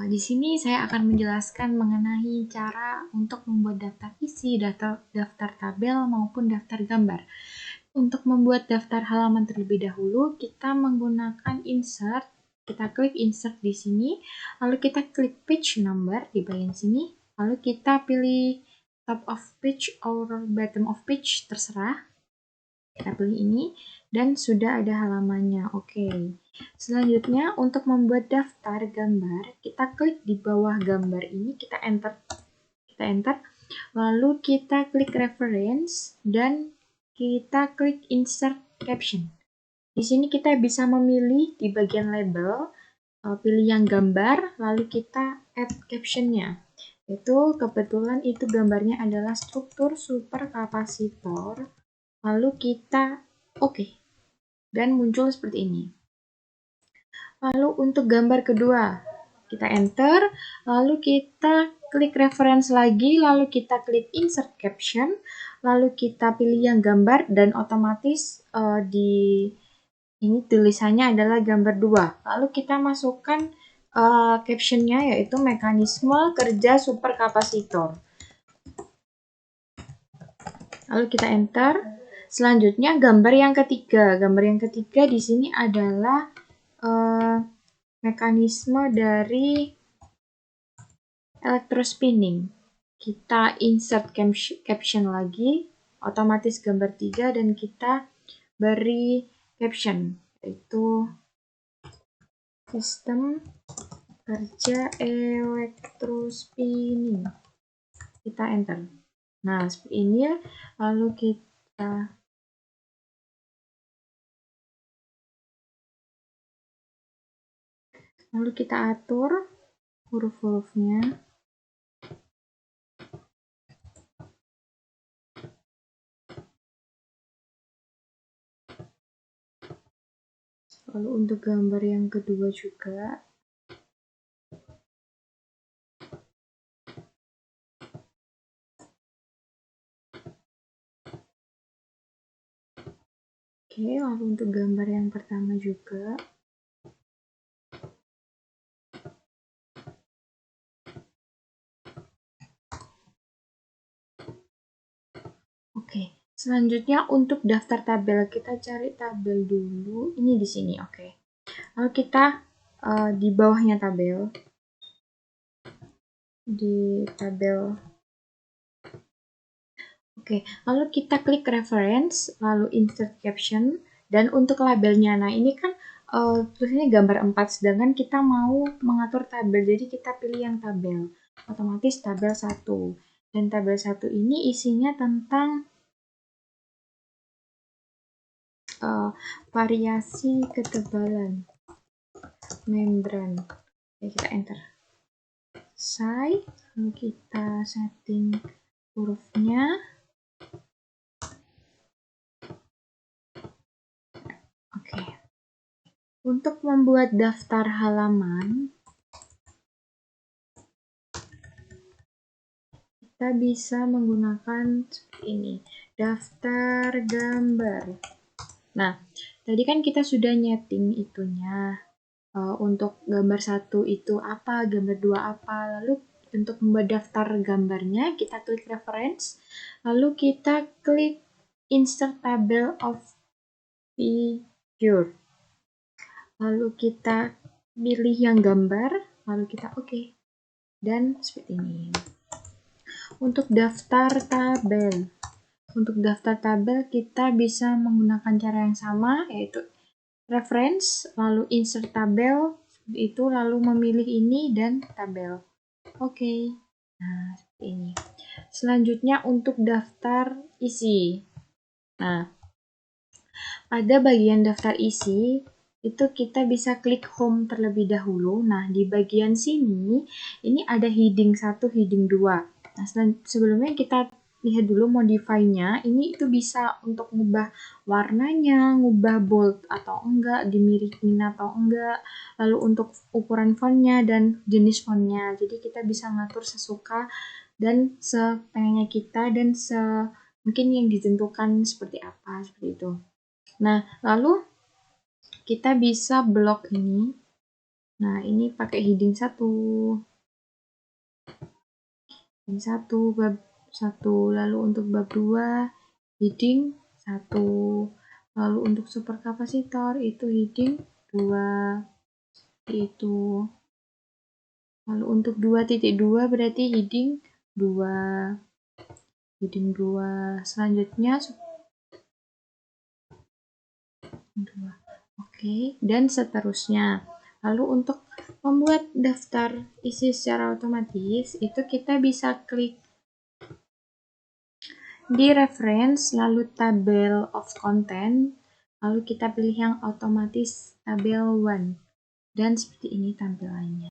Di sini saya akan menjelaskan mengenai cara untuk membuat daftar isi, daftar tabel, maupun daftar gambar. Untuk membuat daftar halaman terlebih dahulu, kita menggunakan insert. Kita klik insert di sini, lalu kita klik page number di bagian sini, lalu kita pilih top of page or bottom of page, terserah. Kita pilih ini, dan sudah ada halamannya. Oke. Selanjutnya, untuk membuat daftar gambar, kita klik di bawah gambar ini, kita enter. Lalu kita klik reference, dan kita klik insert caption. Di sini kita bisa memilih di bagian label, pilih yang gambar, lalu kita add captionnya. Itu kebetulan itu gambarnya adalah struktur superkapasitor. Lalu kita oke, dan muncul seperti ini. Lalu untuk gambar kedua, kita enter, lalu kita klik reference lagi, lalu kita klik insert caption, lalu kita pilih yang gambar, dan otomatis di ini tulisannya adalah gambar 2. Lalu kita masukkan captionnya, yaitu mekanisme kerja superkapasitor. Lalu kita enter. Selanjutnya gambar yang ketiga. Gambar yang ketiga di sini adalah mekanisme dari electrospinning. Kita insert caption lagi, otomatis gambar 3, dan kita beri caption, yaitu sistem kerja electrospinning. Kita enter. Nah, seperti ini. Lalu kita atur huruf-hurufnya. Lalu untuk gambar yang kedua juga. Oke, lalu untuk gambar yang pertama juga. Oke, selanjutnya untuk daftar tabel, kita cari tabel dulu. Ini di sini, oke. Lalu kita di bawahnya tabel, di tabel. Oke, lalu kita klik reference, lalu insert caption, dan untuk labelnya, nah ini kan tulisannya gambar 4, sedangkan kita mau mengatur tabel, jadi kita pilih yang tabel, otomatis tabel 1. Dan tabel 1 ini isinya tentang variasi ketebalan membran. Oke, kita enter. Size, lalu kita setting hurufnya. Oke. Untuk membuat daftar halaman, kita bisa menggunakan seperti ini, daftar gambar. Nah, tadi kan kita sudah nyeting itunya. Untuk gambar 1 itu apa, gambar 2 apa. Lalu untuk membuat daftar gambarnya, kita klik reference, lalu kita klik insert table of figure. Lalu kita pilih yang gambar, lalu kita oke. Dan seperti ini. Untuk daftar tabel, kita bisa menggunakan cara yang sama, yaitu reference, lalu insert tabel, seperti itu, lalu memilih ini dan tabel. Oke. Nah, seperti ini. Selanjutnya untuk daftar isi. Nah, pada bagian daftar isi, itu kita bisa klik home terlebih dahulu. Nah, di bagian sini, ini ada heading 1, heading 2. Nah, sebelumnya kita lihat dulu modify-nya. Ini itu bisa untuk ngubah warnanya, ngubah bold atau enggak, dimirikin atau enggak, lalu untuk ukuran fontnya dan jenis fontnya. Jadi kita bisa ngatur sesuka dan sepengennya kita, dan mungkin yang ditentukan seperti apa, seperti itu. Nah, lalu kita bisa blok ini. Nah, ini pakai heading 1. Heading 1, bab 1. Lalu untuk bab 2, heading 1. Lalu untuk superkapasitor itu heading 2. Itu. Lalu untuk 2.2 berarti heading 2. Heading 2. Selanjutnya 2. Oke, dan seterusnya. Lalu untuk membuat daftar isi secara otomatis, itu kita bisa klik di reference, lalu tabel of content, lalu kita pilih yang otomatis tabel 1. Dan seperti ini tampilannya.